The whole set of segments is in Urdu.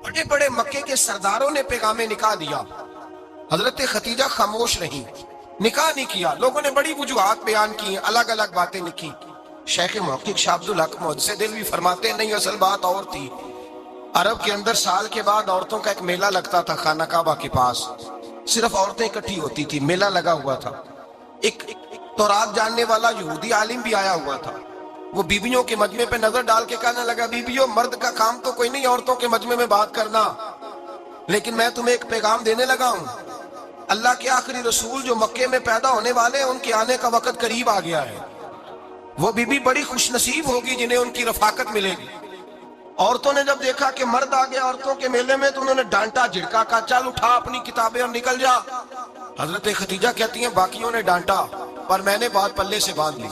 بڑے بڑے مکے کے سرداروں نے پیغام نکاح دیا، حضرت خدیجہ خاموش رہی، نکاح نہیں کیا۔ لوگوں نے بڑی وجوہات بیان کی، الگ الگ باتیں لکھی۔ شیخ محقق شاہ عبد الحق محدث دہلوی فرماتے ہیں نہیں، اصل بات اور تھی۔ عرب کے اندر سال کے بعد عورتوں کا ایک میلہ لگتا تھا خانہ کعبہ کے پاس، صرف عورتیں اکٹھی ہوتی تھی، میلہ لگا ہوا تھا۔ ایک تورات جاننے والا یہودی عالم بھی آیا ہوا تھا، وہ بیویوں کے مجمع پہ نظر ڈال کے کہنے لگا بیویوں، مرد کا کام تو کوئی نہیں عورتوں کے مجمع میں بات کرنا، لیکن میں تمہیں ایک پیغام دینے لگا ہوں۔ اللہ کے آخری رسول جو مکے میں پیدا ہونے والے ہیں، ان کے آنے کا وقت قریب آ گیا ہے۔ وہ بیوی بڑی خوش نصیب ہوگی جنہیں ان کی رفاقت ملے گی۔ عورتوں نے جب دیکھا کہ مرد آ گیا عورتوں کے میلے میں تو انہوں نے ڈانٹا جھڑکا، کہا چل اٹھا اپنی کتابیں اور نکل جا۔ حضرت خدیجہ کہتی ہیں باقیوں نے ڈانٹا، پر میں نے بات پلے سے باندھ لی،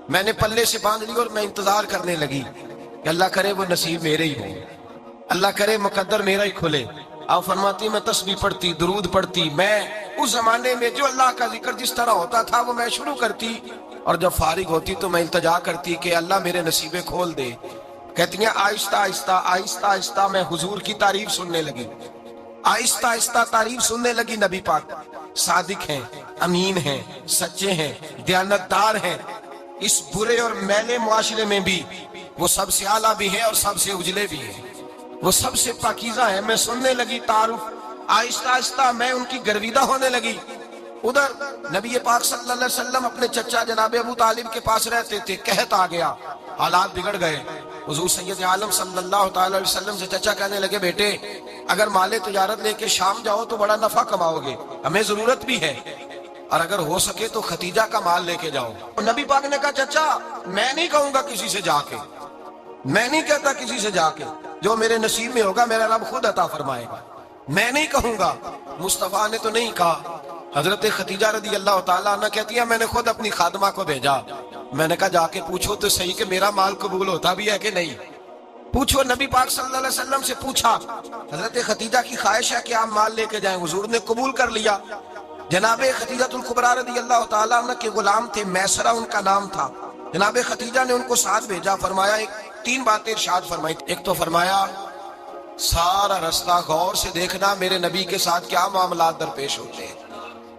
میں نے پلے سے باندھ لی اور میں انتظار کرنے لگی کہ اللہ کرے وہ نصیب میرے ہی ہو، اللہ کرے مقدر میرا ہی کھلے۔ آپ فرماتی میں تسبیح پڑھتی، درود پڑھتی، میں اس زمانے میں جو اللہ کا ذکر جس طرح ہوتا تھا وہ میں شروع کرتی، اور جب فارغ ہوتی تو میں التجا کرتی کہ اللہ میرے نصیبے کھول دے۔ کہتی ہیں آہستہ آہستہ آہستہ آہستہ میں حضور کی تعریف سننے لگی، آہستہ آہستہ تعریف سننے لگی۔ نبی پاک صادق ہیں، امین ہیں، سچے ہیں، دیانتدار ہیں، اس برے اور میلے معاشرے میں بھی وہ سب سے اعلیٰ بھی ہیں اور سب سے اجلے بھی ہیں، وہ سب سے پاکیزہ ہیں۔ میں سننے لگی تعارف، آہستہ آہستہ میں ان کی گرویدہ ہونے لگی۔ ادھر نبی پاک صلی اللہ علیہ وسلم اپنے چچا جناب ابو طالب کے پاس رہتے تھے، قحط آ گیا، حالات بگڑ گئے۔ حضور سید عالم صلی اللہ تعالی علیہ وسلم سے چچا کہنے لگے بیٹے اگر مال تجارت لے کے شام جاؤ تو بڑا نفع کماؤ گے، ہمیں ضرورت بھی ہے، اور اگر ہو سکے تو ختیجہ کا مال لے کے جاؤ۔ نبی پاک نے کہا چچا میں نہیں کہوں گا کسی سے جا کے، میں نہیں کہتا کسی سے جا کے، جو میرے نصیب میں ہوگا میرا رب خود عطا فرمائے گا، میں نہیں کہوں گا۔ مصطفیٰ نے تو نہیں کہا۔ حضرت خدیجہ رضی اللہ تعالیٰ عنہ کہتی ہے میں نے خود اپنی خادمہ کو بھیجا، میں نے کہا جا کے پوچھو تو صحیح کہ میرا مال قبول ہوتا بھی ہے کہ نہیں، پوچھو۔ نبی پاک صلی اللہ علیہ وسلم سے پوچھا، حضرت خدیجہ کی خواہش ہے کہ آپ مال لے کے جائیں، حضور نے قبول کر لیا۔ جناب خدیجہ الکبریٰ رضی اللہ تعالیٰ عنہ کے غلام تھے، میسرہ ان کا نام تھا۔ جناب خدیجہ نے ان کو ساتھ بھیجا، فرمایا تین باتیں ارشاد فرمائی۔ ایک تو فرمایا سارا رستہ غور سے دیکھنا میرے نبی کے ساتھ کیا معاملات درپیش ہوتے ہیں،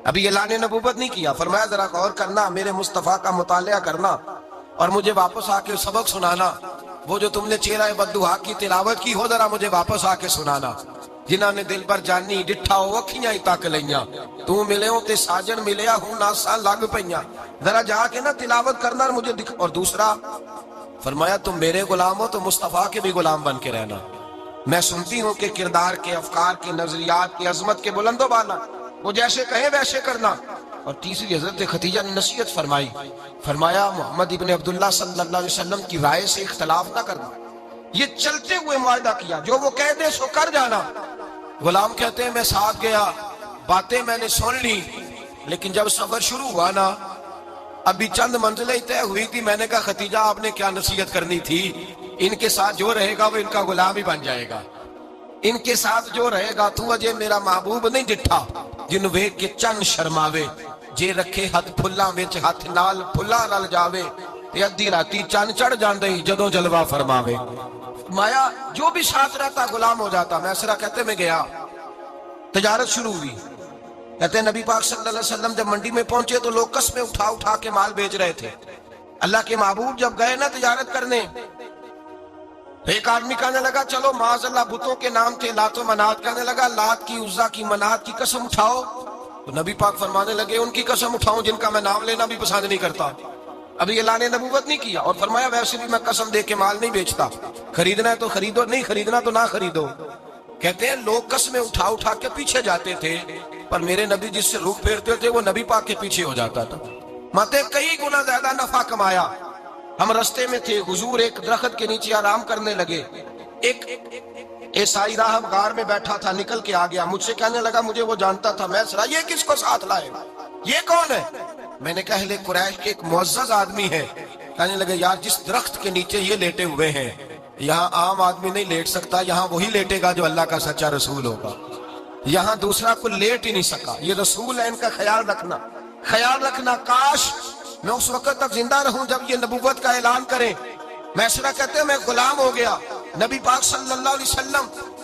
ابھی اعلان نبوت نہیں کیا، فرمایا ذرا غور کرنا، میرے مصطفیٰ کا مطالعہ کرنا اور مجھے واپس آ کے سبق سنانا، وہ جو تم نے چہرہ بددعا کی تلاوت کی ہو ذرا مجھے واپس آ کے سنانا۔ جنہاں نے دل پر جانی ڈٹھا ہو اکھیاں ہی تک لیاں، تو ملے ہوں تے ساجن ملیا ہوں ناساں لگ پئیاں، ذرا جا کے نا تلاوت کرنا اور مجھے دکھ۔ اور دوسرا فرمایا تم میرے غلام ہو تو مصطفیٰ کے بھی غلام بن کے رہنا، میں سنتی ہوں کہ کردار کے، افکار کے، نظریات کی، عظمت کے بلند و بالا، وہ جیسے کہیں ویسے کرنا۔ اور تیسری حضرت خدیجہ نے نصیحت فرمائی، فرمایا محمد ابن عبداللہ صلی اللہ علیہ وسلم کی رائے سے اختلاف نہ کرنا، یہ چلتے ہوئے معاہدہ کیا، جو وہ کہہ دے سو کر جانا۔ غلام کہتے ہیں میں ساتھ گیا، باتیں میں نے سن لی، لیکن جب سفر شروع ہوا نا ابھی چند منزلیں طے ہوئی تھی، میں نے کہا خدیجہ آپ نے کیا نصیحت کرنی تھی، ان کے ساتھ جو رہے گا وہ ان کا غلام ہی بن جائے گا، ان کے ساتھ جو رہے گا تو اجے میرا محبوب نہیں ڈٹھا جن ویکھ کے چن شرماوے، جے رکھے ہاتھ پھلاں وچ ہاتھ نال پھلاں رل جاوے، تے ادھی راتی چن چڑھ جاندے جدوں جلوہ فرماوے۔ مایا جو بھی ساتھ رہتا غلام ہو جاتا۔ میسرہ کہتے میں گیا، تجارت شروع ہوئی۔ کہتے ہیں نبی پاک صلی اللہ علیہ وسلم جب منڈی میں پہنچے تو لوگ قسمیں اٹھا اٹھا کے مال بیچ رہے تھے۔ اللہ کے محبوب جب گئے نا تجارت کرنے، ایک آدمی کہنے لگا چلو معاذ اللہ بتوں کے نام تھے لات و منات، کہنے لگا لات کی، عزا کی، منات کی قسم اٹھاؤ، تو نبی پاک فرمانے لگے ان کی قسم اٹھاؤں جن کا میں نام لینا بھی پسند نہیں کرتا، ابھی اعلان نبوت نہیں کیا۔ اور فرمایا ویسے بھی میں قسم دے کے مال نہیں بیچتا، خریدنا ہے تو خریدو، نہیں خریدنا تو نہ خریدو۔ کہتے ہیں لوگ قسمیں اٹھا اٹھا کے پیچھے جاتے تھے، پر میرے نبی جس سے رخ پھیرتے تھے وہ نبی پاک کے پیچھے ہو جاتا تھا۔ ماتے کئی گنا زیادہ نفع کمایا۔ ہم رستے میں تھے، حضور ایک درخت کے نیچے آرام کرنے لگے، ایک عیسائی راہب غار میں بیٹھا تھا، نکل کے آ گیا، مجھ سے کہنے لگا مجھے وہ جانتا تھا، میں سرا یہ کس کو ساتھ لائے، یہ کون ہے؟ میں نے کہا اہل قریش کے ایک معزز آدمی ہے۔ کہنے لگے یار جس درخت کے نیچے یہ لیٹے ہوئے ہیں یہاں عام آدمی نہیں لیٹ سکتا، یہاں وہی لیٹے گا جو اللہ کا سچا رسول ہوگا، یہاں دوسرا کوئی لیٹ ہی نہیں سکا، یہ رسول ہے، ان کا خیال رکھنا، خیال رکھنا۔ کاش میں اس وقت تک زندہ رہوں جب یہ نبوت کا اعلان کریں۔ میسرہ کہتے ہیں میں غلام ہو گیا، نبی پاک صلی اللہ علیہ وسلم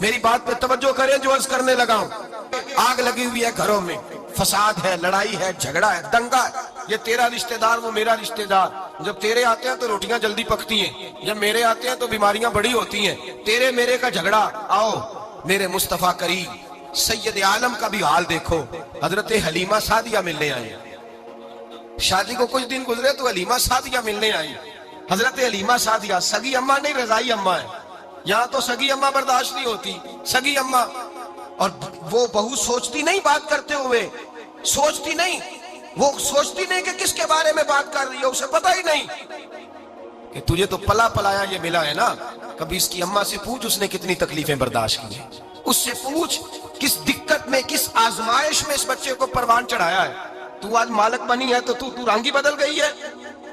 میری بات پہ توجہ کریں جو عرض کرنے لگا ہوں. آگ لگی ہوئی ہے گھروں میں، فساد ہے، لڑائی ہے، جھگڑا ہے، دنگا ہے. یہ تیرا رشتہ دار، وہ میرا رشتہ دار. جب تیرے آتے ہیں تو روٹیاں جلدی پکتی ہیں، جب میرے آتے ہیں تو بیماریاں بڑی ہوتی ہیں. تیرے میرے کا جھگڑا. آؤ میرے مصطفیٰ کریم سید عالم کا بھی حال دیکھو. حضرت حلیمہ سعدیہ ملنے آئے. شادی کو کچھ دن گزرے تو حلیمہ سعدیہ ملنے آئی. حضرت حلیمہ سعدیہ سگی اماں نہیں، رضائی اماں ہے. یہاں تو سگی اماں برداشت نہیں ہوتی، سگی اماں. اور وہ بہو سوچتی نہیں بات کرتے ہوئے، سوچتی نہیں، وہ سوچتی نہیں کہ کس کے بارے میں بات کر رہی ہے. اسے پتہ ہی نہیں کہ تجھے تو پلا پلایا یہ ملا ہے نا. کبھی اس کی اماں سے پوچھ اس نے کتنی تکلیفیں برداشت کی ہیں. اس سے پوچھ کس دقت میں، کس آزمائش میں اس بچے کو پروان چڑھایا ہے. تو آج مالک بنی ہے تو رنگ ہی بدل گئی ہے.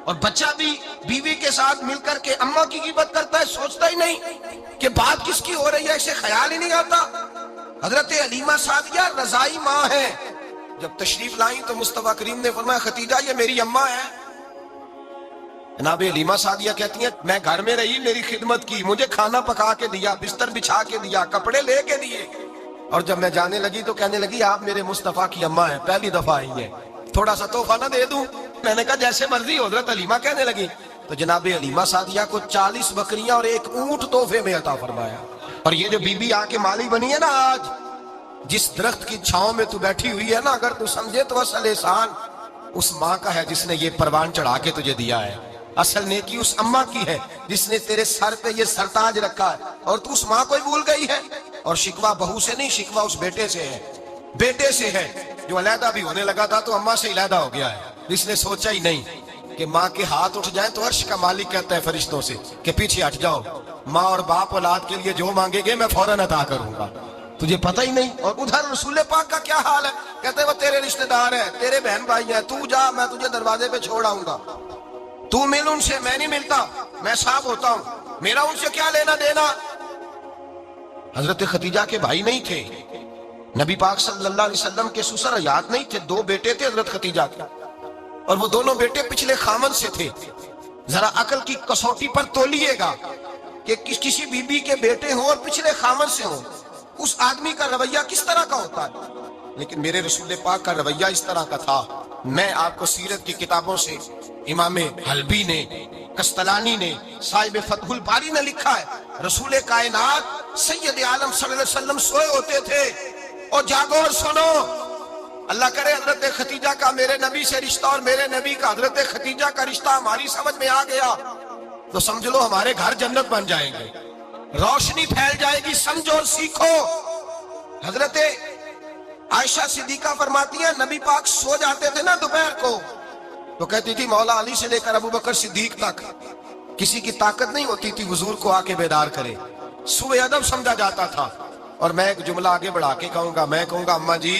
اور بچہ بھی بیوی کے ساتھ مل کر کے اماں کی غیبت کرتا ہے، سوچتا ہی نہیں کہ بات کس کی ہو رہی ہے، اسے خیال ہی نہیں آتا. حضرت حلیمہ سعدیہ رضائی ماں ہے. جب تشریف لائیں تو مصطفیٰ کریم نے فرمایا ختیجہ یہ میری اماں ہے. جناب حلیمہ سعدیہ کہتی ہیں میں گھر میں رہی، میری خدمت کی، مجھے کھانا پکا کے دیا، بستر بچھا کے دیا، کپڑے لے کے دیے. اور جب میں جانے لگی تو کہنے لگی آپ میرے مصطفیٰ کی اماں ہیں، پہلی دفعہ آئی ہے، تھوڑا سا تحفہ نہ دے دوں؟ میں نے کہا جیسے مرضی. حضرت حلیمہ کہنے لگی. تو جناب حلیمہ سعدیہ کو 40 بکریاں اور 1 اونٹ تحفے میں عطا فرمایا. اور یہ جو بی بی آ کے مالی بنی ہے نا، آج جس درخت کی چھاؤں میں تو بیٹھی ہوئی ہے نا، اگر تو سمجھے تو اصل احسان اس ماں کا ہے جس نے یہ پروان چڑھا کے تجھے دیا ہے. اصل نیکی اس اماں کی ہے جس نے تیرے سر پہ یہ سرتاج رکھا ہے، اور تو اس ماں کو ہی بھول گئی ہے. اور شکوہ بہو سے نہیں، شکوہ اس بیٹے سے ہے، بیٹے سے ہے جو علیحدہ بھی ہونے لگا تھا تو اماں سے علیحدہ ہو گیا ہے. جس نے سوچا ہی نہیں کہ ماں کے ہاتھ اٹھ جائیں تو عرش کا مالک کہتا ہے فرشتوں سے کہ پیچھے ہٹ جاؤ، ماں اور باپ اولاد کے لیے جو مانگے گے میں فوراً عطا کروں گا. تجھے پتہ ہی نہیں. اور ادھر رسول پاک کا کیا حال ہے، کہتے ہیں وہ تیرے رشتہ دار ہیں، تیرے بہن بھائی ہیں، تو جا، میں تجھے دروازے پہ چھوڑ آؤں گا، تو مل ان سے. میں نہیں ملتا، میں صاف ہوتا ہوں، میرا ان سے کیا لینا دینا. حضرت ختیجہ کے بھائی نہیں تھے، نبی پاک صلی اللہ علیہ وسلم کے سسر حیات نہیں تھے. 2 بیٹے تھے حضرت ختیجہ کے، اور وہ دونوں بیٹے پچھلے خامن سے تھے. ذرا عقل کی کسوٹی پر تولیے گا کہ کسی بی بی کے بیٹے ہوں اور پچھلے خامن سے ہوں، اس آدمی کا رویہ کس طرح کا ہوتا ہے. لیکن میرے رسول پاک کا رویہ اس طرح کا تھا. میں آپ کو سیرت کی کتابوں سے امام حلبی نے، قسطلانی نے، صاحب فتح الباری نے لکھا ہے رسول کائنات سید عالم صلی اللہ علیہ وسلم سوئے ہوتے تھے. اور جاگو اور سنو، اللہ کرے حضرت ختیجہ کا میرے نبی سے رشتہ اور میرے نبی کا حضرت ختیجہ کا رشتہ ہماری سمجھ میں آ گیا تو سمجھ لو ہمارے گھر جنت بن جائیں گے، روشنی پھیل جائے گی. سمجھو اور سیکھو. حضرت عائشہ صدیقہ فرماتی ہیں نبی پاک سو جاتے تھے نا دوپہر کو تو کہتی تھی مولا علی سے لے کر ابو بکر صدیق تک کسی کی طاقت نہیں ہوتی تھی حضور کو آ کے بیدار کرے. سوء ادب سمجھا جاتا تھا. اور میں ایک جملہ آگے بڑھا کے کہوں گا، میں کہوں گا اماں جی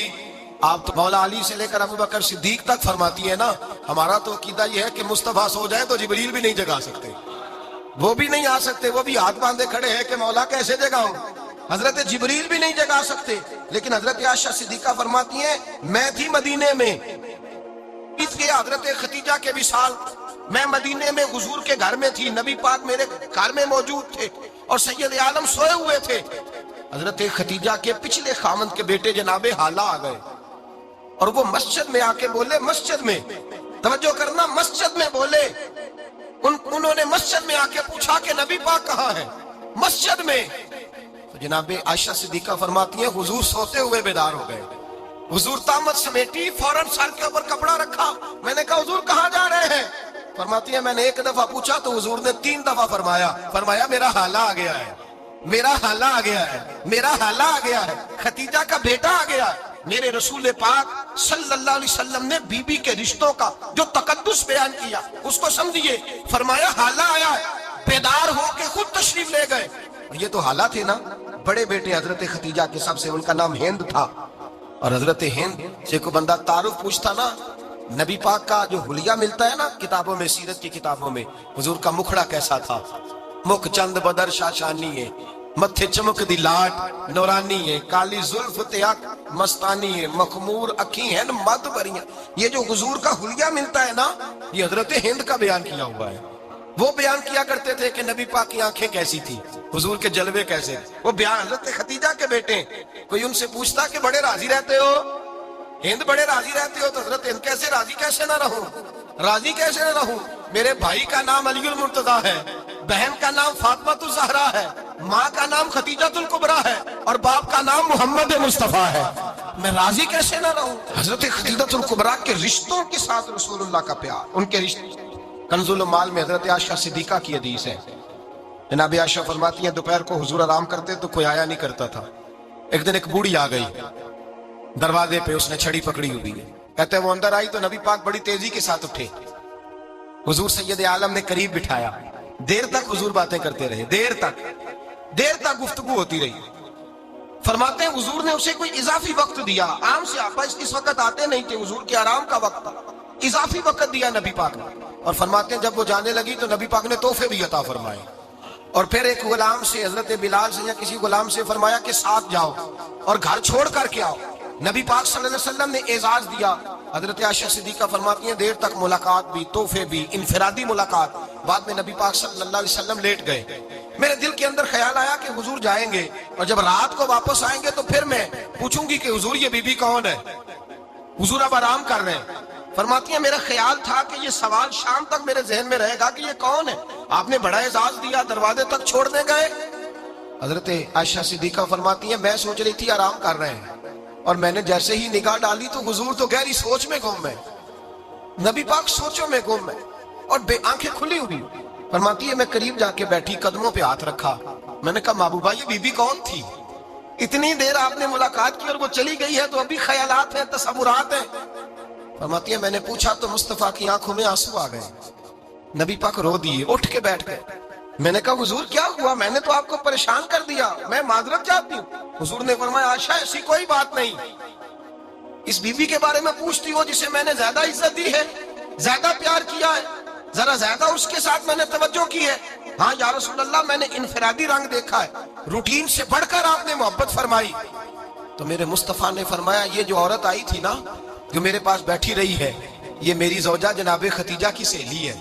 آپ تو مولا علی سے لے کر ابو بکر صدیق تک فرماتی ہے نا، ہمارا تو عقیدہ یہ ہے کہ مصطفیٰ سو جائے تو جبریل بھی نہیں جگا سکتے، وہ بھی نہیں آ سکتے، وہ بھی ہاتھ باندھے کھڑے ہیں کہ مولا کیسے جگاؤں. حضرت جبریل بھی نہیں جگا سکتے. لیکن حضرت عائشہ صدیقہ فرماتی ہیں میں تھی مدینے میں، حضرت ختیجہ کے وصال، میں مدینے میں حضور کے گھر میں تھی، نبی پاک میرے گھر میں موجود تھے اور سید عالم سوئے ہوئے تھے. حضرت ختیجہ کے پچھلے خامند کے بیٹے جناب حالہ آ گئے اور وہ مسجد میں آ کے بولے، مسجد میں توجہ کرنا، مسجد میں بولے. انہوں نے مسجد میں آ کے پوچھا کہ نبی پاک کہاں ہے، مسجد میں. تو جناب عائشہ صدیقہ فرماتی ہیں حضور سوتے ہوئے بیدار ہو گئے. حضور طامت سمیٹی، فوراً سر کے اوپر کپڑا رکھا. میں نے کہا حضور کہاں جا رہے ہیں؟ فرماتی ہیں میں نے 1 دفعہ پوچھا تو حضور نے 3 دفعہ فرمایا میرا حالہ آ گیا ہے، میرا حالہ آ گیا ہے، میرا حالہ آ گیا ہے، ختیجہ کا بیٹا آ گیا ہے. میرے رسول پاک صلی اللہ علیہ وسلم نے بی بی کے رشتوں کا جو تقدس بیان کیا اس کو سمجھیے. فرمایا حالہ آیا ہے، بیدار ہو کے خود تشریف لے گئے. یہ تو حالہ تھے نا، بڑے بیٹے حضرت ختیجہ کے سب سے، ان کا نام ہند تھا. اور حضرت ہند سے کوئی بندہ تعارف پوچھتا نا، نبی پاک کا جو حلیہ ملتا ہے نا کتابوں میں، سیرت کی کتابوں میں، حضور کا مکھڑا کیسا تھا. مکھ چند بدر شاشانی ہے، متھے چمک دی لاٹ نورانی ہے، کالی زلف تیاک مستانی ہے، مخمور اکھی ہیں مد بریاں. یہ جو حضور کا حلیہ ملتا ہے نا، یہ حضرت ہند کا بیان کیا ہوا ہے. وہ بیان کیا کرتے تھے کہ نبی پاک کی آنکھیں کیسی تھی، حضور کے جلوے کیسے تھے۔ وہ بیان حضرت خدیجہ کے بیٹے، کوئی ان سے پوچھتا کہ بڑے راضی رہتے ہو، ہند بڑے راضی رہتے ہو، تو حضرت ہند کیسے راضی کیسے نہ رہوں، راضی کیسے نہ رہوں، میرے بھائی کا نام علی المرتضیٰ ہے، بہن کا نام فاطمہ الزہرا ہے، ماں کا نام خدیجہ الکبریٰ ہے، اور باپ کا نام محمد مصطفیٰ ہے، میں راضی کیسے نہ رہوں۔ حضرت خدیجہ الکبریٰ کے رشتوں کے ساتھ رسول اللہ کا پیار، ان کے رشتے۔ کنز المال میں حضرت عائشہ صدیقہ کی حدیث ہے، جناب عائشہ فرماتی ہیں دوپہر کو حضور آرام کرتے تو کوئی آیا نہیں کرتا تھا، ایک دن ایک بوڑھی آ گئی، دروازے پہ اس نے چھڑی پکڑی ہوئی ہے، کہتے ہیں وہ اندر آئی تو نبی پاک بڑی تیزی کے ساتھ اٹھے، حضور سید عالم نے قریب بٹھایا، دیر تک حضور باتیں کرتے رہے، دیر تک گفتگو ہوتی رہی۔ فرماتے ہیں حضور نے اسے کوئی اضافی وقت دیا، عام سے آپ اس وقت آتے نہیں تھے، حضور کے آرام کا وقت تھا، اضافی وقت دیا نبی پاک نے، اور فرماتے ہیں جب وہ جانے لگی تو نبی پاک نے تحفے بھی عطا فرمائے، اور پھر ایک غلام سے، حضرت بلال سے یا کسی غلام سے فرمایا کہ ساتھ جاؤ اور گھر چھوڑ کر کے آؤ۔ نبی پاک صلی اللہ علیہ وسلم نے اعزاز دیا۔ حضرت عائشہ صدیقہ فرماتی ہیں دیر تک ملاقات بھی، تحفے بھی، انفرادی ملاقات۔ بعد میں نبی پاک صلی اللہ علیہ وسلم لیٹ گئے، میرے دل کے اندر خیال آیا کہ حضور جائیں گے اور جب رات کو واپس آئیں گے تو پھر میں پوچھوں گی کہ حضور یہ بی بی کون ہے، حضور اب آرام کر رہے ہیں۔ فرماتی ہیں میرا خیال تھا کہ یہ سوال شام تک میرے ذہن میں رہے گا کہ یہ کون ہے، آپ نے بڑا اعزاز دیا، دروازے تک چھوڑنے گئے۔ حضرت عائشہ صدیقہ فرماتی ہیں میں سوچ رہی تھی آرام کر رہے ہیں، اور میں نے جیسے ہی نگاہ ڈالی تو حضور تو گہری سوچ میں گم ہے، نبی پاک سوچوں میں گم ہے اور بے آنکھیں کھلی ہوئی۔ فرماتی ہے میں قریب جا کے بیٹھی، قدموں پہ ہاتھ رکھا، میں نے کہا محبوبہ یہ بی بی کون تھی، اتنی دیر آپ نے ملاقات کی اور وہ چلی گئی ہے تو ابھی خیالات ہیں، تصورات ہیں۔ فرماتی ہے میں نے پوچھا تو مصطفیٰ کی آنکھوں میں آنسو آ گئے، نبی پاک رو دیے، اٹھ کے بیٹھ گئے۔ میں نے کہا حضور کیا ہوا، میں نے تو آپ کو پریشان کر دیا، میں معذرت چاہتی ہوں۔ حضور نے فرمایا عائشہ ایسی کوئی بات نہیں، اس بیوی کے بارے میں پوچھتی ہو جسے میں نے زیادہ عزت دی ہے، زیادہ پیار کیا ہے، ذرا زیادہ اس کے ساتھ میں نے توجہ کی ہے۔ ہاں یا رسول اللہ میں نے انفرادی رنگ دیکھا ہے، روٹین سے بڑھ کر آپ نے محبت فرمائی۔ تو میرے مصطفیٰ نے فرمایا یہ جو عورت آئی تھی نا، جو میرے پاس بیٹھی رہی ہے، یہ میری زوجہ جناب خدیجہ کی سہیلی ہے،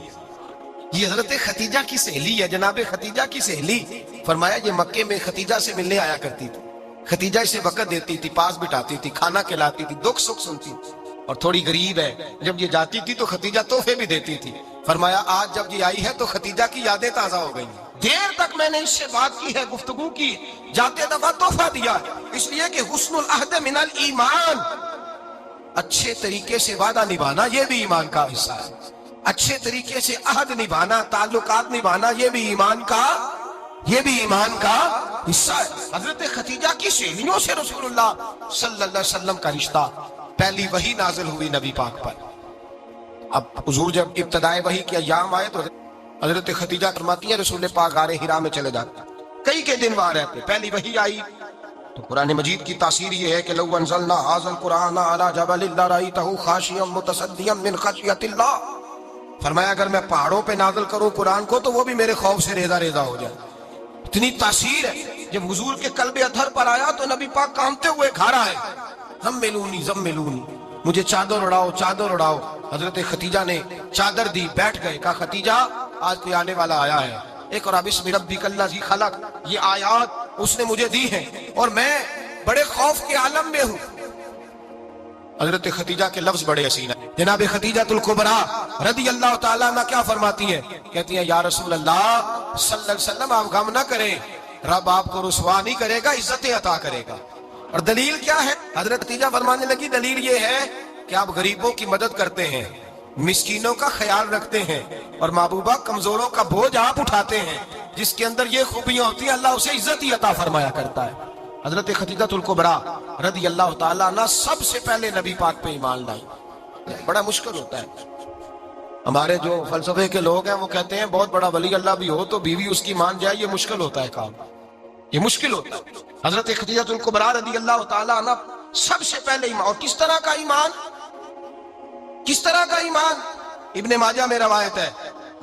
یہ حضرت خدیجہ کی سہیلی ہے، جناب خدیجہ کی سہیلی۔ فرمایا یہ مکے میں خدیجہ سے ملنے آیا کرتی تھی، خدیجہ اسے وقت دیتی تھی، پاس بٹھاتی تھی، کھانا کھلاتی تھی، دکھ سکھ سنتی تھی، اور تھوڑی غریب ہے، جب یہ جاتی تھی تو خدیجہ تحفے بھی دیتی تھی۔ فرمایا آج جب یہ آئی ہے تو خدیجہ کی یادیں تازہ ہو گئی، دیر تک میں نے اس سے بات کی ہے، گفتگو کی، جاتے دفعہ تحفہ دیا، اس لیے کہ حسن العہد من الایمان، اچھے طریقے سے وعدہ نبھانا یہ بھی ایمان کا حصہ ہے، اچھے طریقے سے عہد نبھانا، تعلقات نبھانا یہ بھی ایمان کا حصہ ہے۔ حضرت خدیجہ کی سہیلیوں سے رسول اللہ صلی اللہ علیہ وسلم کا رشتہ، پہلی وحی نازل ہوئی نبی پاک پر۔ اب حضور جب ابتدائے وحی کے ایام آئے تو حضرت خدیجہ فرماتی ہیں رسول پاک غار حرا میں چلے جاتے، کئی کے دن وہاں رہتے، پہلی وحی آئی تو قرآن مجید کی تاثیر یہ ہے کہ لو انزلنا ھذا القرآن علی جبل لرأیتہ خاشعا متصدعا من خشیۃ اللہ، فرمایا اگر میں پہاڑوں پہ نازل کروں قرآن کو تو وہ بھی میرے خوف سے ریزہ ریزہ ہو جائے، اتنی تاثیر ہے۔ جب حضور کے قلب اطہر پر آیا تو نبی پاک کانپتے ہوئے گھر آئے، زملونی زملونی، مجھے چادر اڑاؤ چادر اڑاؤ۔ حضرت خدیجہ نے چادر دی، بیٹھ گئے، کہا خدیجہ آج کوئی آنے والا آیا ہے، اقرأ بسم ربک الذی خلق، یہ آیات اس نے مجھے دی ہیں اور میں بڑے خوف کے عالم میں ہوں۔ حضرت خدیجہ کے لفظ بڑے حسین ہیں، جناب خدیجہ الکبریٰ رضی اللہ تعالیٰ عنہ کیا فرماتی ہیں، کہتی ہیں یا رسول اللہ صلی اللہ علیہ وسلم آپ غم نہ کریں، رب آپ کو رسوا نہیں کرے گا، عزتیں عطا کرے گا۔ اور دلیل کیا ہے؟ حضرت خدیجہ فرمانے لگی دلیل یہ ہے کہ آپ غریبوں کی مدد کرتے ہیں، مسکینوں کا خیال رکھتے ہیں، اور محبوبہ کمزوروں کا بوجھ آپ اٹھاتے ہیں، جس کے اندر یہ خوبیاں ہوتی ہیں اللہ اسے عزت ہی عطا فرمایا کرتا ہے۔ حضرت خدیجہ الکبریٰ رضی اللہ تعالیٰ عنہ سب سے پہلے نبی پاک پہ ایمان لائی۔ بڑا مشکل ہوتا ہے، ہمارے جو فلسفے کے لوگ ہیں وہ کہتے ہیں بہت بڑا ولی اللہ بھی ہو تو بیوی اس کی مان جائے، یہ مشکل ہوتا ہے کام، یہ مشکل ہوتا ہے۔ حضرت خدیجہ الکبریٰ رضی اللہ تعالیٰ عنہ سب سے پہلے ایمان، اور کس طرح کا ایمان، کس طرح کا ایمان؟ ابن ماجہ میں روایت ہے،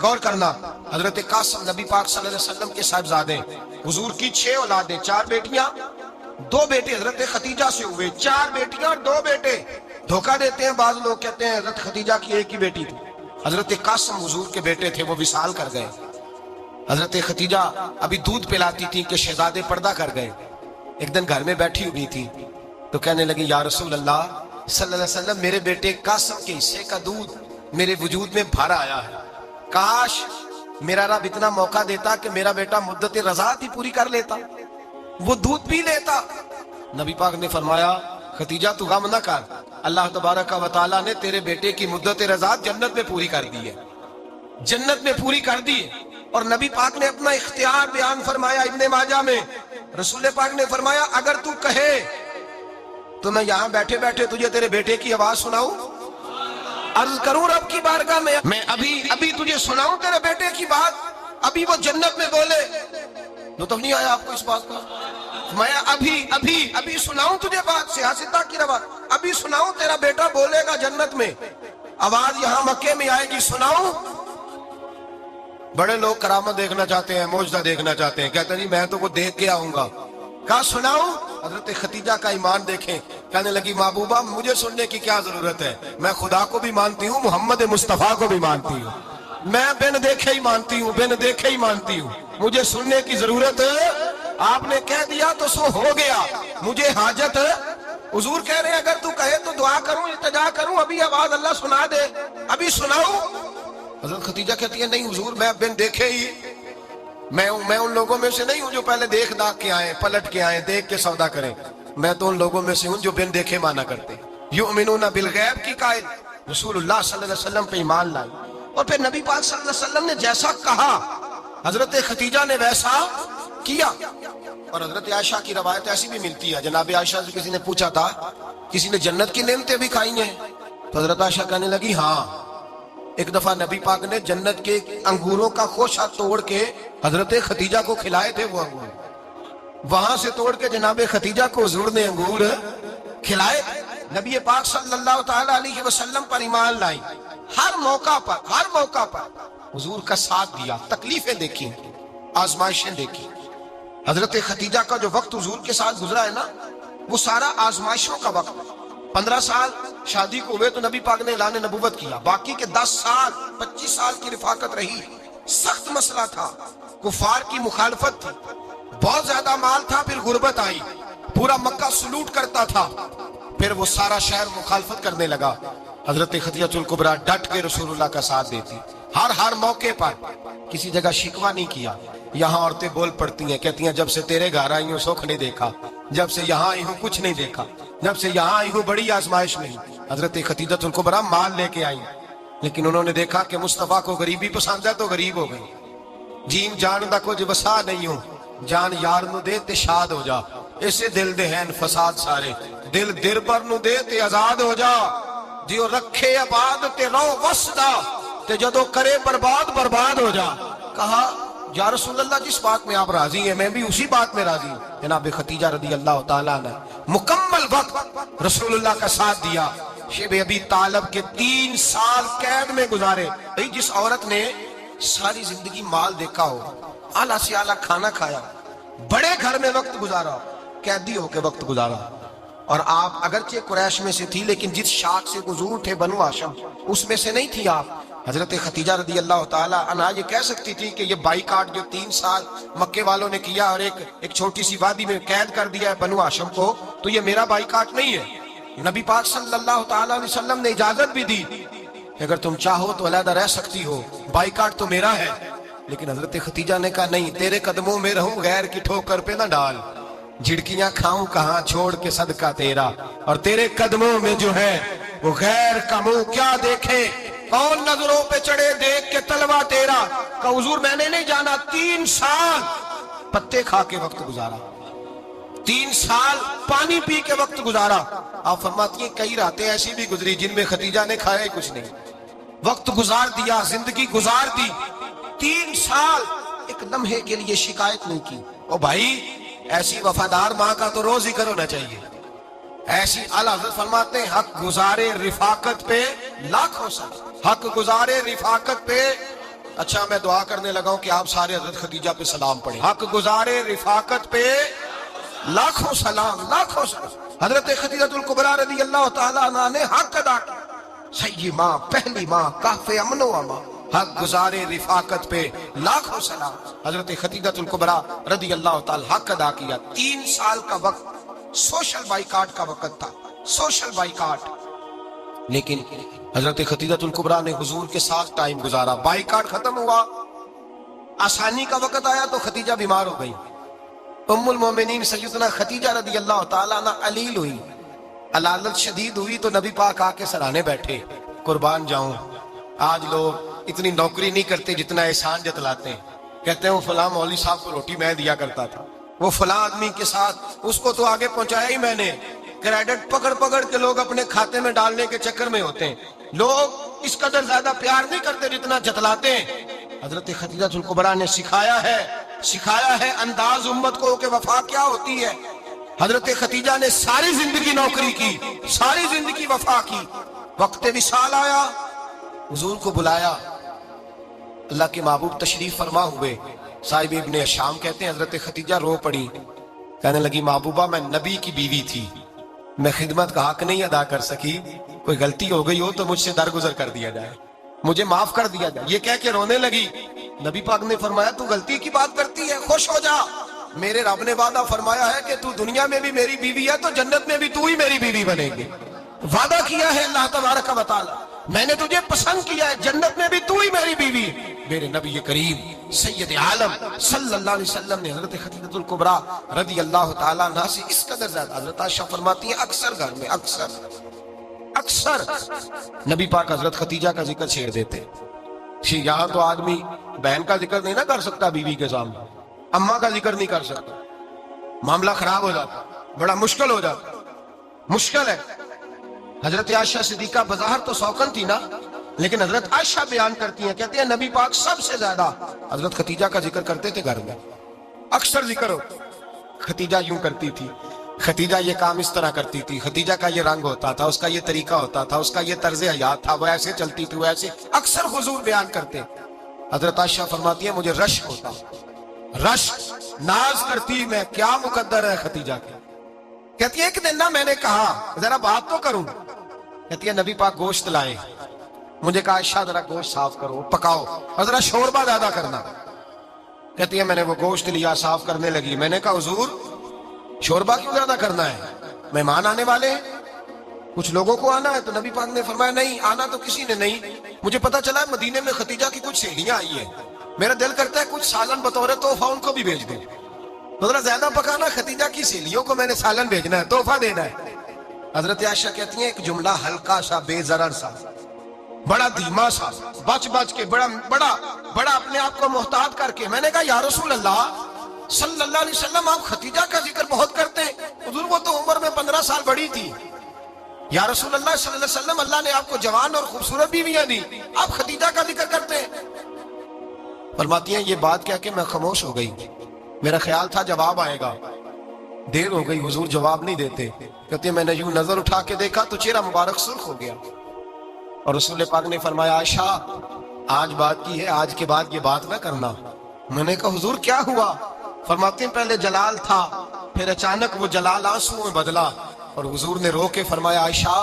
غور کرنا، حضرت قاسم نبی پاک صلی اللہ علیہ وسلم کے صاحبزادے، حضور کی 6 اولادیں، 4 بیٹیاں 2 بیٹے حضرت خدیجہ سے ہوئے، 4 بیٹیاں اور 2 بیٹے۔ دھوکہ دیتے ہیں بعض لوگ، کہتے ہیں حضرت خدیجہ کی ایک ہی بیٹی تھی، حضرت قاسم حضور کے بیٹے تھے، وہ وصال کر گئے۔ حضرت خدیجہ ابھی دودھ پلاتی تھی کہ شہزادے پردہ کر گئے. ایک دن گھر میں بیٹھی ہوئی تھی تو کہنے لگی یا رسول اللہ صلی اللہ علیہ وسلم میرے بیٹے قاسم کے حصے کا دودھ میرے وجود میں بھر آیا ہے. کاش میرا رب اتنا موقع دیتا کہ میرا بیٹا مدت رضاعت ہی پوری کر لیتا, وہ دودھ پی لیتا. نبی پاک نے فرمایا خدیجہ تو غم نہ کر, اللہ تبارک و تعالیٰ نے تیرے بیٹے کی مدت رضاعت جنت میں پوری کر دی ہے, جنت میں پوری کر دی ہے. اور نبی پاک نے اپنا اختیار بیان فرمایا ابن ماجہ میں. رسول پاک نے فرمایا اگر تو کہے تو میں یہاں بیٹھے بیٹھے تجھے تیرے بیٹے کی آواز سناؤں, عرض کروں رب کی بارگاہ میں ابھی تجھے سناؤں تیرے بیٹے کی بات, ابھی وہ جنت میں بولے. لطف نہیں آیا آپ کو اس بات کا؟ میں ابھی سناؤں تجھے بات, سیاستہ کی روایت, ابھی سناؤں تیرا بیٹا بولے گا جنت میں, آواز یہاں مکے میں آئے گی, سناؤں. بڑے لوگ کرامت دیکھنا چاہتے ہیں, معجزہ دیکھنا چاہتے ہیں, کہتے ہیں نہیں میں تو وہ دیکھ کے آؤں گا. کہا سناؤں؟ حضرت خدیجہ کا ایمان دیکھیں, کہنے لگی محبوبہ مجھے سننے کی کیا ضرورت ہے, میں خدا کو بھی مانتی ہوں, محمد مصطفیٰ کو بھی مانتی ہوں, میں بن دیکھے ہی مانتی ہوں, بن دیکھے ہی مانتی ہوں, مجھے سننے کی ضرورت ہے. آپ نے کہہ دیا تو سو ہو گیا, مجھے حاجت ہے. حضور کہہ رہے ہیں اگر تو کہے تو دعا کروں, التجا کروں, ابھی آواز اللہ سنا دے, ابھی سناؤں. حضرت خدیجہ کہتی ہے نہیں حضور میں بن دیکھے ہی, میں ان لوگوں میں سے نہیں ہوں جو پہلے دیکھ داکھ کے آئیں, پلٹ کے آئیں, دیکھ کے سودا کریں. میں تو ان لوگوں میں سے ہوں جو بن دیکھے مانا کرتے. یؤمنون بالغیب کی قائل رسول اللہ صلی اللہ علیہ وسلم پہ ایمان لائے. اور پھر نبی پاک صلی اللہ علیہ وسلم نے جیسا کہا حضرت خدیجہ نے ویسا کیا. اور حضرت عائشہ کی روایت ایسی بھی ملتی ہے, جناب عائشہ سے کسی نے پوچھا تھا کسی نے جنت کی نعمتیں بھی کھائی ہیں, تو حضرت عائشہ کہنے لگی ہاں, ایک دفعہ نبی پاک نے جنت کے انگوروں کا خوشہ توڑ کے حضرت خدیجہ کو کھلائے تھے. وہ انگور وہاں سے توڑ کے جناب خدیجہ کو حضور نے انگور کھلائے. نبی پاک صلی اللہ تعالی علیہ وسلم پر ایمان لائی, ہر موقع پر حضور کا ساتھ دیا, تکلیفیں دیکھی, آزمائشیں دیکھی. حضرت خدیجہ کا جو وقت حضور کے ساتھ گزرا ہے نا, وہ سارا آزمائشوں کا وقت. 15 سال شادی کو ہوئے تو نبی پاک نے اعلان نبوت کیا, باقی کے 10 سال 25 سال کی رفاقت رہی. سخت مسئلہ تھا, کفار کی مخالفت تھی, بہت زیادہ مال تھا, پھر غربت آئی, پورا مکہ سلوٹ کرتا تھا, پھر وہ سارا شہر مخالفت کرنے لگا. حضرت خدیجہ الکبریٰ ڈٹ کے رسول اللہ کا ساتھ دیتی, ہر موقع پر کسی جگہ شکوہ نہیں کیا. یہاں عورتیں بول پڑتی ہیں, کہتی ہیں جب سے تیرے گھر آئی ہوں سکھ نہیں دیکھا, جب سے یہاں آئی ہوں کچھ نہیں دیکھا, جب سے یہاں آئی ہوں بڑی آزمائش میں. حضرت خدیجہ الکبریٰ مال لے کے آئی, لیکن انہوں نے دیکھا کہ مصطفیٰ کو غریبی پسند ہے تو غریب ہو گئی. جین جان دا کچھ وسا نہیں ہوں, جان یار نو دے تے شاد ہو جا, اسے دل دے ہیں فساد سارے, دل دربر نو دے تے آزاد ہو جا, جیو رکھے آباد تے رو وسدا, تے جدو کرے برباد ہو جا. کہا یا رسول اللہ جس بات میں آپ راضی ہیں میں بھی اسی بات میں راضی ہوں. جناب خدیجہ رضی اللہ تعالیٰ نے مکمل وقت رسول اللہ کا ساتھ دیا. شیب ابی طالب کے 3 سال قید میں گزارے. جس عورت نے ساری زندگی مال دیکھا ہو, اعلیٰ سے اعلیٰ کھانا کھایا, بڑے گھر میں وقت گزارا, قیدی ہو کے وقت گزارا. اور آپ اگرچہ قریش میں سے تھی لیکن جس شاخ سے حضور تھے بنو ہاشم اس میں سے نہیں تھی آپ. حضرت خدیجہ رضی اللہ تعالیٰ عنہا یہ کہہ سکتی تھی کہ یہ بائیکاٹ جو 3 سال مکے والوں نے کیا اور ایک چھوٹی سی وادی میں قید کر دیا ہے بنو ہاشم کو, تو یہ میرا بائیکاٹ نہیں ہے. نبی پاک صلی اللہ تعالیٰ علیہ وسلم نے اجازت بھی دی کہ اگر تم چاہو تو علیحدہ رہ سکتی ہو, بائیکاٹ تو میرا ہے. لیکن حضرت خدیجہ نے کہا نہیں, تیرے قدموں میں رہوں, غیر کی ٹھوکر پہ نہ ڈال, جھڑکیاں کھاؤں کہاں چھوڑ کے صدقہ تیرا, اور تیرے قدموں میں جو ہے وہ غیر کا منہ کیا دیکھے, کون نظروں پہ چڑھے دیکھ کے تلوا تیرا. کہ حضور میں نے نہیں جانا, 3 سال پتے کھا کے وقت گزارا, 3 سال پانی پی کے وقت گزارا. آپ فرماتی ہیں کئی راتیں ایسی بھی گزری جن میں خدیجہ نے کھایا ہی کچھ نہیں, وقت گزار دیا, زندگی گزار دی. 3 سال ایک لمحے کے لیے شکایت نہیں کی. او بھائی ایسی وفادار ماں کا تو روز ذکر ہونا چاہیے. ایسی اعلیٰ حضرت فرماتے ہیں حق گزارے رفاقت پہ لاکھوں سال, حق گزارے رفاقت پہ. اچھا میں دعا کرنے لگا ہوں کہ آپ سارے حضرت خدیجہ پہ سلام پڑھیں. حق گزارے رفاقت پہ لاکھوں سلام, لاکھوں سلام. حضرت خدیجہ الکبریٰ رضی اللہ تعالیٰ عنہ نے حق ادا کیا. صحیح ماں, پہلی ماں, کہف امن و امان, حق گزارے رفاقت پہ لاکھوں سلام. حضرت خدیجہ الکبریٰ رضی اللہ تعالی حق ادا کیا. 3 سال کا وقت سوشل بائیکاٹ کا وقت تھا, سوشل بائیکاٹ. لیکن حضرت خدیجہ الکبریٰ نے حضور کے ساتھ ٹائم گزارا. بائیکاٹ ختم ہوا, آسانی کا وقت آیا تو خدیجہ بیمار ہو گئی. ام المومنین سیدنا خدیجہ رضی اللہ تعالیٰ عنہ علیل ہوئی, علالت شدید ہوئی تو نبی پاک آ کے سرانے بیٹھے. قربان جاؤں, آج لوگ اتنی نوکری نہیں کرتے جتنا احسان جتلاتے ہیں. کہتے ہیں وہ فلاں مولوی صاحب کو روٹی میں دیا کرتا تھا, وہ فلاں آدمی کے ساتھ اس کو تو آگے پہنچایا ہی میں نے. کریڈٹ پکڑ پکڑ کے لوگ اپنے کھاتے میں ڈالنے کے چکر میں ہوتے ہیں. لوگ اس قدر زیادہ پیار نہیں کرتے جتنا جتلاتے ہیں. حضرت خدیجہ الکبریٰ نے سکھایا ہے انداز امت کو کہ وفا کیا ہوتی ہے. حضرت خدیجہ نے ساری زندگی نوکری کی, ساری زندگی وفا کی. وقت وصال آیا, حضور کو بلایا. اللہ کے محبوب تشریف فرما ہوئے. صاحب ابن شام کہتے ہیں حضرت خدیجہ رو پڑی, کہنے لگی محبوبہ میں نبی کی بیوی تھی, میں خدمت کا حق نہیں ادا کر سکی. کوئی غلطی ہو گئی ہو تو مجھ سے درگزر کر دیا جائے, مجھے معاف کر دیا جائے. یہ کہہ کے رونے لگی. نبی پاک نے فرمایا تو غلطی کی بات کرتی ہے, خوش ہو جا. میرے رب نے وعدہ فرمایا ہے کہ تو دنیا میں بھی میری بیوی ہے تو جنت میں بھی تو ہی میری بیوی بنے گی. وعدہ کیا ہے اللہ تبارک و تعالی, میں نے تجھے پسند کیا ہے, جنت میں بھی تو ہی میری بیوی. میرے نبی کریم سید عالم صلی اللہ علیہ وسلم نے حضرت خدیجہ الکبریٰ رضی اللہ تعالیٰ عنہ سے اس قدر زیادہ. حضرت عائشہ فرماتی ہیں اکثر گھر میں اکثر نبی پاک حضرت خدیجہ کا ذکر چھیڑ دیتے. یہاں تو آدمی بہن کا ذکر نہیں نہ کر سکتا بیوی کے سامنے, اماں کا ذکر نہیں کر سکتا, معاملہ خراب ہو جاتا, بڑا مشکل ہو جاتا, مشکل ہے. حضرت عائشہ صدیقہ بظاہر تو سوکن تھی نا, لیکن حضرت عائشہ بیان کرتی ہیں, کہتی ہیں نبی پاک سب سے زیادہ حضرت خدیجہ کا ذکر کرتے تھے گھر میں, اکثر ذکر ہو. خدیجہ یوں کرتی تھی, خدیجہ یہ کام اس طرح کرتی تھی, خدیجہ کا یہ رنگ ہوتا تھا, اس کا یہ طریقہ ہوتا تھا, اس کا یہ طرز حیات تھا, وہ ایسے چلتی تھی, وہ ایسے. اکثر حضور بیان کرتے. حضرت عائشہ فرماتی ہیں مجھے رشک ہوتا, رشک, ناز کرتی میں, کیا مقدر ہے خدیجہ کے. کہتی ہے ایک دن نا میں نے کہا ذرا بات تو کروں. کہتی ہے نبی پاک گوشت لائے, مجھے کہا عائشہ ذرا گوشت صاف کرو, پکاؤ, اور ذرا شوربہ زیادہ کرنا. کہتی ہے میں نے وہ گوشت لیا, صاف کرنے لگی. میں نے کہا حضور شوربہ کیوں زیادہ کرنا ہے, مہمان آنے والے ہیں, کچھ لوگوں کو آنا ہے. تو نبی پاک نے فرمایا نہیں, آنا تو کسی نے نہیں, مجھے پتا چلا ہے مدینے میں خدیجہ کی کچھ سہیلیاں آئی ہیں, میرا دل کرتا ہے کچھ سالن بطور تحفہ ان کو بھی بھیج دیں. تو ذرا زیادہ پکانا, خدیجہ کی سہیلیوں کو میں نے سالن بھیجنا ہے, تحفہ دینا ہے. حضرت عائشہ کہتی ہیں ایک جملہ ہلکا سا, بے ضرر سا, بڑا دھیما سا, بچ کے, بڑا اپنے آپ کو محتاط کر کے. میں نے کہا یا رسول اللہ صلی اللہ علیہ وسلم آپ خدیجہ کا ذکر بہت کرتے ہیں. حضور وہ تو عمر میں 15 سال بڑی تھی. یا رسول اللہ صلی اللہ علیہ وسلم اللہ نے آپ کو جوان اور خوبصورت بیویاں دی, آپ خدیجہ کا ذکر کرتے ہیں. فرماتی ہیں یہ بات کہہ کے میں خاموش ہو گئی. میرا خیال تھا جواب آئے گا, دیر ہو گئی, حضور جواب نہیں دیتے. کہتے ہیں میں نے یوں نظر اٹھا کے دیکھا تو چہرہ مبارک سرخ ہو گیا. اور رسول پاک نے فرمایا عائشہ آج بات کی ہے, آج کے بعد یہ بات نہ کرنا. میں نے کہا حضور کیا ہوا؟ فرماتے ہیں پہلے جلال تھا, پھر اچانک وہ جلال آنسو میں بدلا. اور حضور نے رو کے فرمایا عائشہ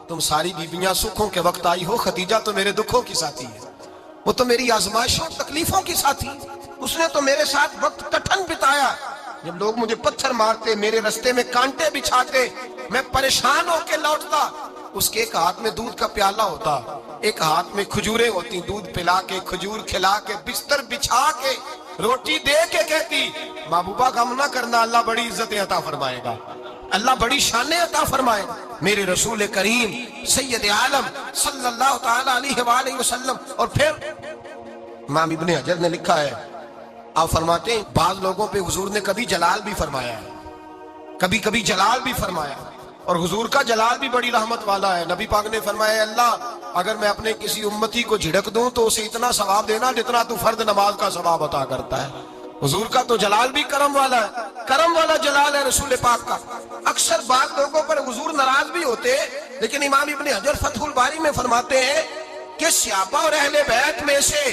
تم ساری بیویاں سکھوں کے وقت آئی ہو, خدیجہ تو میرے دکھوں کی ساتھی ہے, وہ تو میری آزمائشوں تکلیفوں کی ساتھی, اس نے تو میرے ساتھ وقت کٹھن بتایا. جب لوگ مجھے پتھر مارتے, میرے رستے میں کانٹے بچھاتے, میں پریشان ہو کے لوٹتا. اس کے ایک ہاتھ میں دودھ کا پیالہ ہوتا, ایک ہاتھ میں کھجوریں ہوتی, دودھ پلا کے, کھجور کھلا کے, بستر بچھا کے, روٹی دے کے کہتی محبوبہ غم نہ کرنا, اللہ بڑی عزتیں عطا فرمائے گا, اللہ بڑی شانیں عطا فرمائے. میرے رسول کریم سید عالم صلی اللہ تعالی علیہ وآلہ وسلم. اور پھر امام ابن حجر نے لکھا ہے, آپ فرماتے ہیں بعض لوگوں پہ حضور نے کبھی جلال بھی فرمایا ہے, کبھی جلال بھی فرمایا, اور حضور کا جلال بھی بڑی رحمت والا ہے. نبی پاک نے فرمایا اللہ اگر میں اپنے کسی امتی کو جھڑک دوں تو اسے اتنا ثواب دینا جتنا تو فرد نماز کا ثواب عطا کرتا ہے. حضور کا تو جلال بھی کرم والا ہے, کرم والا جلال ہے رسول پاک کا. اکثر بعض لوگوں پر حضور ناراض بھی ہوتے, لیکن امام ابن حجر فتح الباری میں فرماتے ہیں کہ صحابہ اور اہل بیت میں سے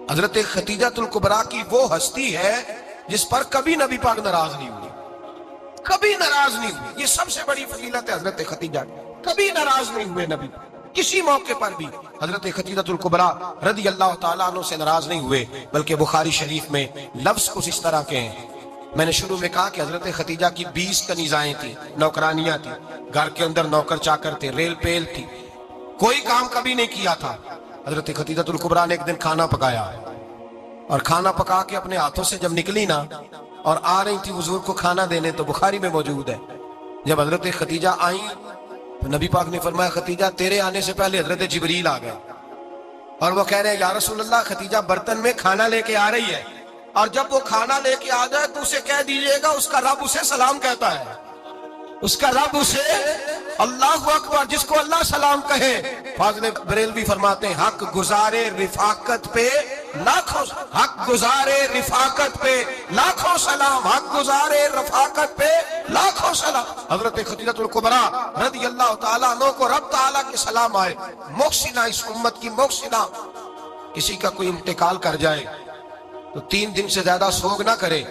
حضرت خدیجہ الکبریٰ کی وہ ہستی ہے جس پر کبھی نبی پاک ناراض نہیں ہوئی, کبھی ناراض نہیں ہوئی. یہ سب سے بڑی فضیلت ہے حضرت خدیجہ, کبھی ناراض نہیں ہوئے نبی. کسی موقع پر بھی حضرت خدیجہ الکبریٰ رضی اللہ تعالیٰ عنہ سے ناراض نہیں ہوئے، بلکہ بخاری شریف میں لفظ کچھ اس طرح کے ہیں۔ میں نے شروع میں کہا کہ حضرت خدیجہ کی 20 کنیزائیں تھیں، نوکرانیاں تھیں، گھر کے اندر نوکر چاکر تھے، ریل پیل تھی، کوئی کام کبھی نہیں کیا تھا۔ حضرت خدیجہ الکبریٰ نے ایک دن کھانا پکایا، اور کھانا پکا کے اپنے ہاتھوں سے جب نکلی نا اور آ رہی تھی حضور کو کھانا دینے، تو بخاری میں موجود ہے جب حضرت خدیجہ آئیں تو نبی پاک نے فرمایا خدیجہ تیرے آنے سے پہلے حضرت جبریل آ گئے، اور وہ کہہ رہے ہیں یا رسول اللہ خدیجہ برتن میں کھانا لے کے آ رہی ہے، اور جب وہ کھانا لے کے آ جائے تو اسے کہہ دیجئے گا اس کا رب اسے سلام کہتا ہے، اس کا رب اسے اللہ اکبر، جس کو اللہ سلام کہے۔ فاضل بریلوی فرماتے ہیں حق گزارے رفاقت پہ لاکھوں، حق گزارے رفاقت پہ لاکھوں سلام، حق گزارے رفاقت پہ لاکھوں سلام۔ حضرت خدیجہ الکبریٰ رضی اللہ تعالیٰ عنہ کو رب تعالیٰ کے سلام آئے، محسنہ، اس امت کی محسنہ۔ کسی کا کوئی انتقال کر جائے تو 3 دن سے زیادہ سوگ نہ کرے،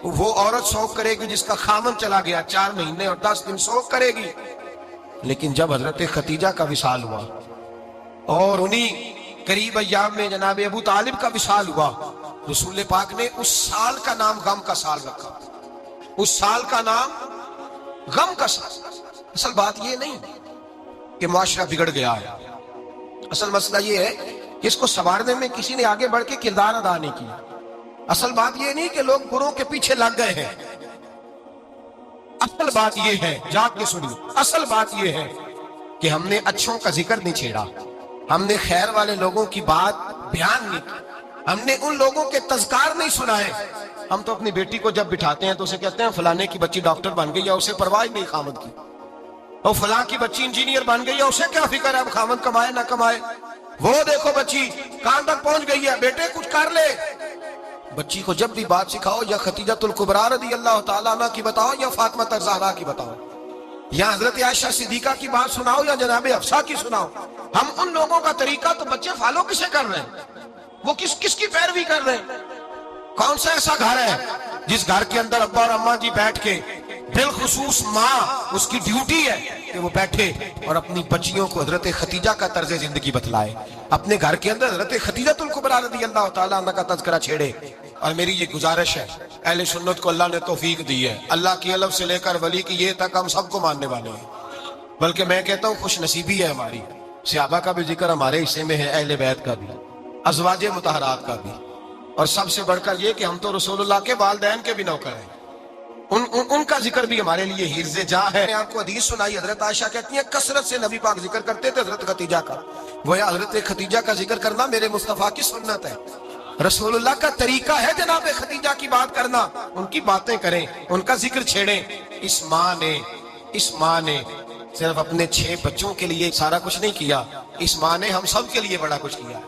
وہ عورت سوگ کرے گی جس کا خامن چلا گیا، 4 مہینے اور 10 دن سوگ کرے گی۔ لیکن جب حضرت خدیجہ کا وصال ہوا اور انہی قریب ایام میں جناب ابو طالب کا وصال ہوا، رسول پاک نے اس سال کا نام غم کا سال رکھا، اس سال کا نام غم کا سال۔ اصل بات یہ نہیں کہ معاشرہ بگڑ گیا ہے، اصل مسئلہ یہ ہے کہ اس کو سنوارنے میں کسی نے آگے بڑھ کے کردار ادا نہیں کیا۔ اصل بات یہ نہیں کہ لوگ بروں کے پیچھے لگ گئے ہیں، اصل بات یہ ہے، جاگ کے سنیے، اصل بات یہ ہے کہ ہم نے اچھوں کا ذکر نہیں چھیڑا، ہم نے خیر والے لوگوں کی بات بیان نہیں کی، ہم نے ان لوگوں کے تذکار نہیں سنائے۔ ہم تو اپنی بیٹی کو جب بٹھاتے ہیں تو اسے کہتے ہیں فلانے کی بچی ڈاکٹر بن گئی، یا اسے پرواہ نہیں خامد کی، اور فلاں کی بچی انجینئر بن گئی ہے، اسے کیا فکر ہے اب خامد کمائے نہ کمائے، وہ دیکھو بچی کہاں تک پہنچ گئی ہے، بیٹے کچھ کر لے۔ بچی کو جب بھی بات سکھاؤ یا خدیجہ الکبریٰ رضی اللہ تعالیٰ عنہ کی بتاؤ یا فاطمہ الزہرا کی بتاؤ، یا حضرت عائشہ صدیقہ کی بات سناؤ یا جناب حفصہ کی سناؤ۔ ہم ان لوگوں کا طریقہ تو بچے فالو کسے کر رہے ہیں، وہ کس کی پیروی کر رہے ہیں؟ کون سا ایسا گھر ہے جس گھر کے اندر ابا اور اماں جی بیٹھ کے، بالخصوص ماں، اس کی ڈیوٹی ہے کہ وہ بیٹھے اور اپنی بچیوں کو حضرت خدیجہ کا طرز زندگی بتلائے، اپنے گھر کے اندر حضرت خدیجہ الکبریٰ رضی اللہ تعالیٰ عنہ کا تذکرہ چھیڑے۔ اور میری یہ گزارش ہے، اہل سنت کو اللہ نے توفیق دی ہے، اللہ کی الف سے لے کر ولی کی یہ تک ہم سب کو ماننے والے ہیں، بلکہ میں کہتا ہوں خوش نصیبی ہے ہماری، صحابہ کا بھی ذکر ہمارے حصے میں ہے، اہل بیت کا بھی، ازواج مطہرات کا بھی، اور سب سے بڑھ کر یہ کہ ہم تو رسول اللہ کے والدین کے بھی نوکر ہیں، ان کا ذکر بھی ہمارے لیے حرز جاں ہے۔ میں آپ کو حدیث سنائی، حضرت عائشہ کہتی ہیں کثرت سے نبی پاک ذکر کرتے تھے حضرت خدیجہ کا، گویا حضرت خدیجہ کا ذکر کرنا میرے مصطفیٰ کی سنت ہے، رسول اللہ کا طریقہ ہے جناب خدیجہ کی بات کرنا، ان کی باتیں کریں، ان کا ذکر چھیڑیں۔ اس ماں نے صرف اپنے 6 بچوں کے لیے سارا کچھ نہیں کیا، اس ماں نے ہم سب کے لیے بڑا کچھ کیا،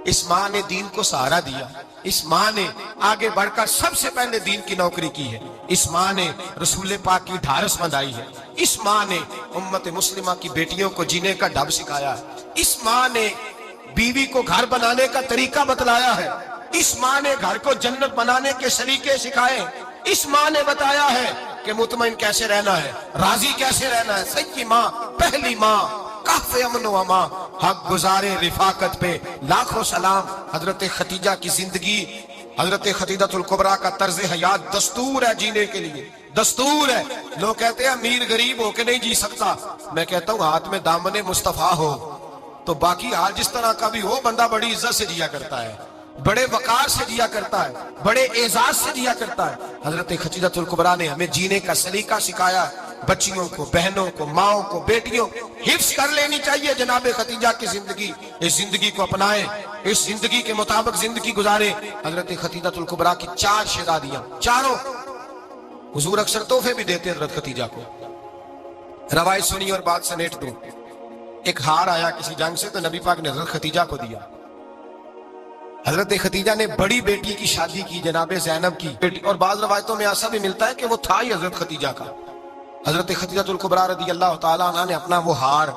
اس ماں نے دین کو سہارا دیا، اس ماں نے آگے بڑھ کر سب سے پہلے دین کی نوکری کی ہے، اس ماں نے رسول پاک کی ڈھارس بندھائی ہے، اس ماں نے امت مسلمہ کی بیٹیوں کو جینے کا ڈھب سکھایا ہے، اس ماں نے بیوی کو گھر بنانے کا طریقہ بتلایا ہے، اس ماں نے گھر کو جنت بنانے کے سلیقے سکھائے، اس ماں نے بتایا ہے کہ مطمئن کیسے رہنا ہے، راضی کیسے رہنا ہے۔ سچی ماں، پہلی ماں، کہف امن و امان، حق گزارے رفاقت پہ لاکھوں سلام۔ حضرت خدیجہ کی زندگی، حضرت خدیجہ الکبریٰ کا طرز حیات دستور ہے جینے کے لیے، دستور ہے۔ لوگ کہتے ہیں امیر غریب ہو کے نہیں جی سکتا، میں کہتا ہوں ہاتھ میں دامن مصطفیٰ ہو تو باقی حال جس طرح کا بھی ہو، بندہ بڑی عزت سے جیا کرتا ہے، بڑے وقار سے جیا کرتا ہے، بڑے اعزاز سے جیا کرتا ہے۔ حضرت خدیجہ الکبریٰ نے ہمیں جینے کا سلیقہ سکھایا، بچیوں کو، بہنوں کو، ماؤں کو، بیٹیوں حفظ کر لینی چاہیے جناب خدیجہ کی زندگی، اس زندگی کو اپنائیں، اس زندگی کے مطابق زندگی گزارے۔ حضرت خدیجہ الکبریٰ کی 4 شہزادیاں، چاروں حضور اکثر تحفے بھی دیتے حضرت خدیجہ کو۔ روایت سنی اور بات سمیٹ دوں، ایک ہار آیا کسی جنگ سے تو نبی پاک نے حضرت خدیجہ کو دیا۔ حضرت خدیجہ نے بڑی بیٹی کی شادی کی جناب زینب کی بیٹی، اور بعض روایتوں میں ایسا بھی ملتا ہے کہ وہ تھا ہی حضرت خدیجہ کا۔ حضرت خدیجہ الکبریٰ رضی اللہ تعالیٰ عنہ نے اپنا وہ ہار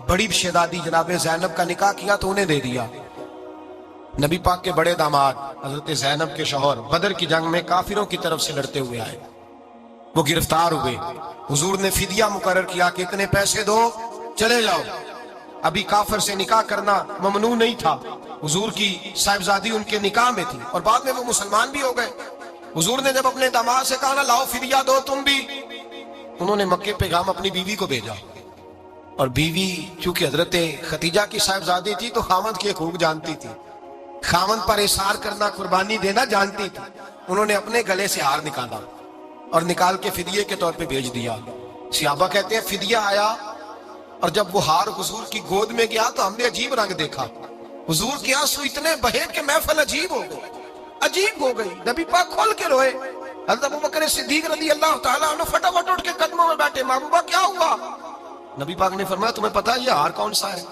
بڑی شہزادی جناب زینب کا نکاح کیا تو انہیں دے دیا۔ نبی پاک کے بڑے داماد حضرت زینب کے شوہر بدر کی جنگ میں کافروں کی طرف سے لڑتے ہوئے آئے، وہ گرفتار ہوئے، حضور نے فدیہ مقرر کیا کہ اتنے پیسے دو چلے جاؤ، ابھی کافر سے نکاح کرنا ممنوع نہیں تھا، حضور کی صاحبزادی ان کے نکاح میں تھی اور بعد میں وہ مسلمان بھی ہو گئے۔ حضور نے جب اپنے داماد سے کہا نا لاؤ فدیہ دو تم بھی، انہوں نے مکے پیغام اپنی بیوی کو بھیجا، اور بیوی چونکہ حضرت ختیجہ کی صاحبزادی تھی تو خاوند کی حقوق جانتی تھی، خاوند پر اثار کرنا، قربانی دینا جانتی تھی۔ انہوں نے اپنے گلے سے ہار نکالا اور نکال کے فدیے کے طور پہ بھیج دیا۔ صحابہ کہتے ہیں فدیہ آیا اور جب وہ ہار حضور کی گود میں گیا تو ہم نے عجیب رنگ دیکھا، حضور کے آنسو اتنے بہے کہ محفل عجیب ہو گئی، عجیب ہو گئی۔ نبی پاک کھول کے روئے۔ حضرت ابوبکر صدیق رضی اللہ تعالیٰ عنہ فٹافٹ اٹھ کے قدموں میں بیٹھے، محبوبہ کیا ہوا؟ نبی پاک نے فرمایا تمہیں پتا ہے یہ ہار کون سا ہے؟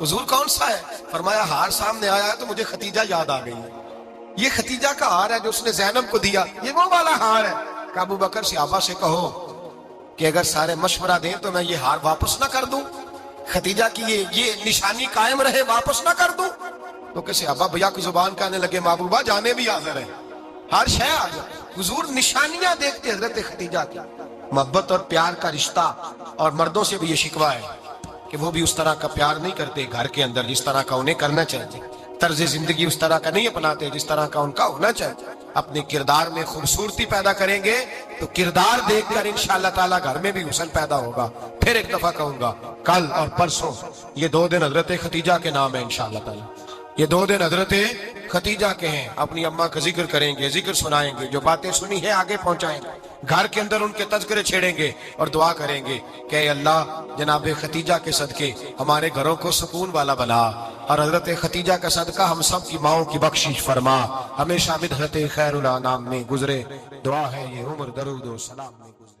حضور کون سا ہے؟ فرمایا ہار سامنے آیا ہے تو مجھے ختیجہ یاد آ گئی ہے، یہ ختیجہ کا ہار ہے جو اس نے زینب کو دیا، یہ وہ والا ہار ہے۔ کہ ابوبکر صحابہ سے کہو کہ اگر سارے مشورہ دیں تو میں یہ ہار واپس نہ کر دوں، ختیجہ کی یہ نشانی قائم رہے، واپس نہ کر دوں؟ تو کہ صحابہ بھیا کی زبان کہنے لگے محبوبہ جانے بھی حاضر ہے، ہر شے آ جائے۔ حضور نشانیاں دیکھتے حضرت ختیجہ کی، محبت اور پیار کا رشتہ، اور مردوں سے بھی یہ شکوہ ہے کہ وہ بھی اس طرح کا پیار نہیں کرتے گھر کے اندر جس طرح کا انہیں کرنا چاہیے، طرز زندگی اس طرح کا نہیں اپناتے جس طرح کا ان کا ہونا چاہیے۔ اپنے کردار میں خوبصورتی پیدا کریں گے تو کردار دیکھ کر انشاءاللہ تعالیٰ گھر میں بھی حسن پیدا ہوگا۔ پھر ایک دفعہ کہوں گا کل اور پرسوں یہ 2 دن حضرت ختیجہ کے نام ہے انشاءاللہ تعالیٰ، یہ 2 دن حضرت ختیجہ کے ہیں۔ اپنی اماں کا ذکر کریں گے، ذکر سنائیں گے، جو باتیں سنی ہیں آگے پہنچائیں گے، گھر کے اندر ان کے تذکرے چھیڑیں گے اور دعا کریں گے کہ اے اللہ جناب ختیجہ کے صدقے ہمارے گھروں کو سکون والا بنا، اور حضرت ختیجہ کا صدقہ ہم سب کی ماؤں کی بخشش فرما، ہمیشہ بدحت خیر الانام میں گزرے۔ دعا ہے یہ عمر درود و سلام میں گزرے۔